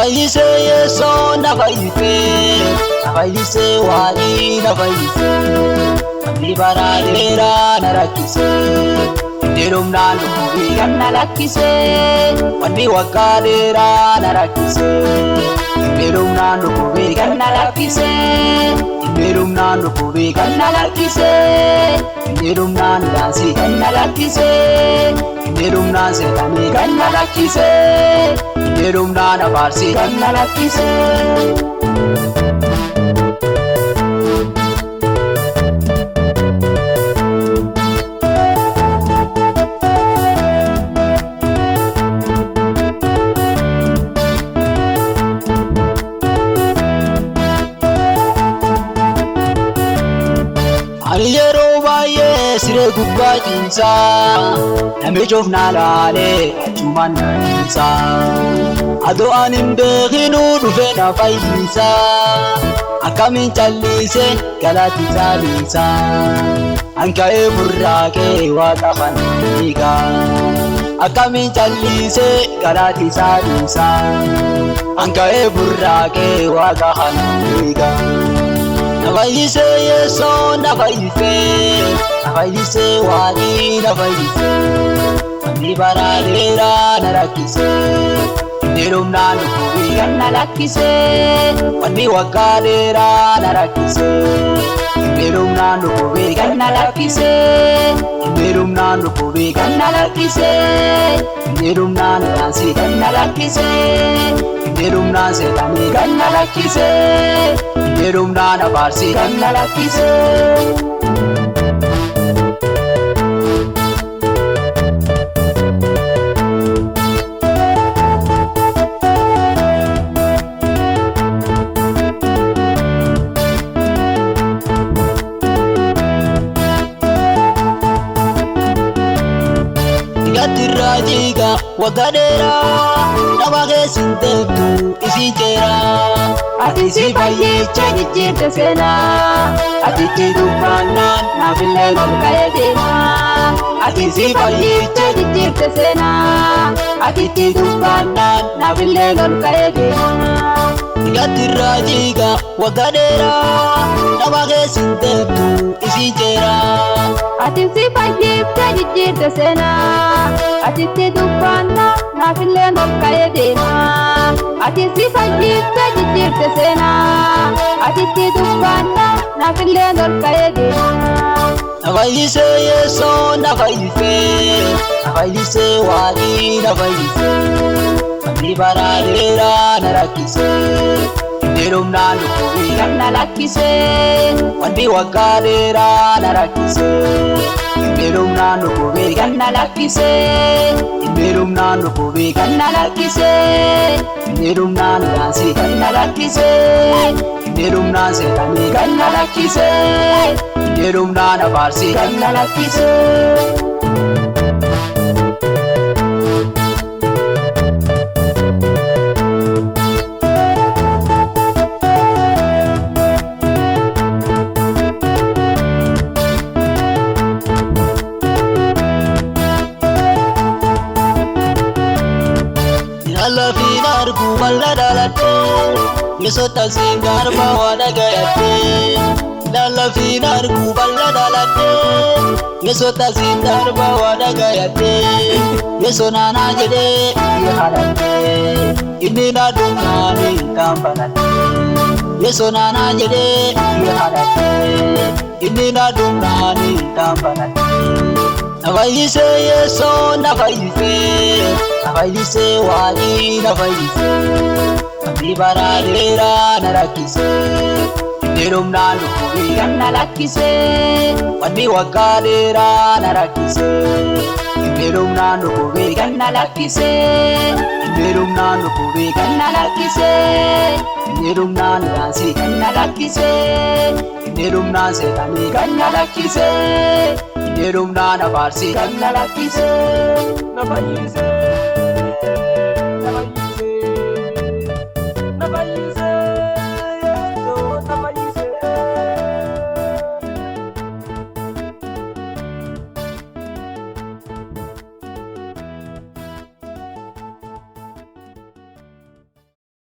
Nafaise Yeso nafaise wali nafaise Amni baradera narakise Dirum nalu bigan nalakise Wani wakadera narakise Dirum nalu bigan nalakise Dirum nalu bigan nalakise Dirum nan dasi gan nalakise Dirum nan setani gan nalakise Dirum nan abarsi gan nalakise Aliyero baye sire gubba jinsa Nami jofna lale achuman nansa Ado anim beghinu dufe na fayyinsa Akamin challise galati salisa Anka e burrake wata khaniga Akamin challise galati salisa Anka e burrake wata khaniga Nafaise Yeso nafaise wali nafaise Amni baradera narakise Dirum nalu bigan nalakise Wani wakadera narakise Dirum nalu bigan nalakise Dirum nalu bigan nalakise Dirum nalu dansi gan nalakise Dirum nan setani gan nalakise Dirum nan abarsi gan nalakise Tirrajiga wakadera Namage sintetu isijera Ati si baye chegi jirte sena Ati tidu panan nafile gulkaye dena Ati si baye chegi jirte sena Ati tidu panan nafile gulkaye dena Tirrajiga wakadera Namage sintetu isijera Ati si baye chegi jirte sena Ati tidu panan nafile gulkaye dena Ati si baye chegi jirte sena Ati tidu panan nafile gulkaye dena Nafaise Yeso nafaise wali nafaise Amni baradera narakise Dirum nalu bigan nalakise Wani wakadera narakise Dirum nalu bigan nalakise Dirum nalu bigan nalakise Dirum nalu dansi gan nalakise Dirum nan setani gan nalakise Dirum nan abarsi gan nalakise Alla finar kuballa dalate Yeso tasin garba wada gayate Alla finar kuballa dalate Yeso tasin garba wada gayate Yeso nana jede yahalate Inni na dumani tambanate Yeso nana jede yahalate Inni na dumani tambanate Nafaise Yeso nafaise wali nafaise Amni baradera narakise Dirum nalu bigan nalakise Wani wakadera narakise Dirum nalu bigan nalakise Dirum nalu bigan nalakise Dirum nan dansi gan nalakise Dirum nan setani gan nalakise Dirum nan abarsi gan nalakise Nafaise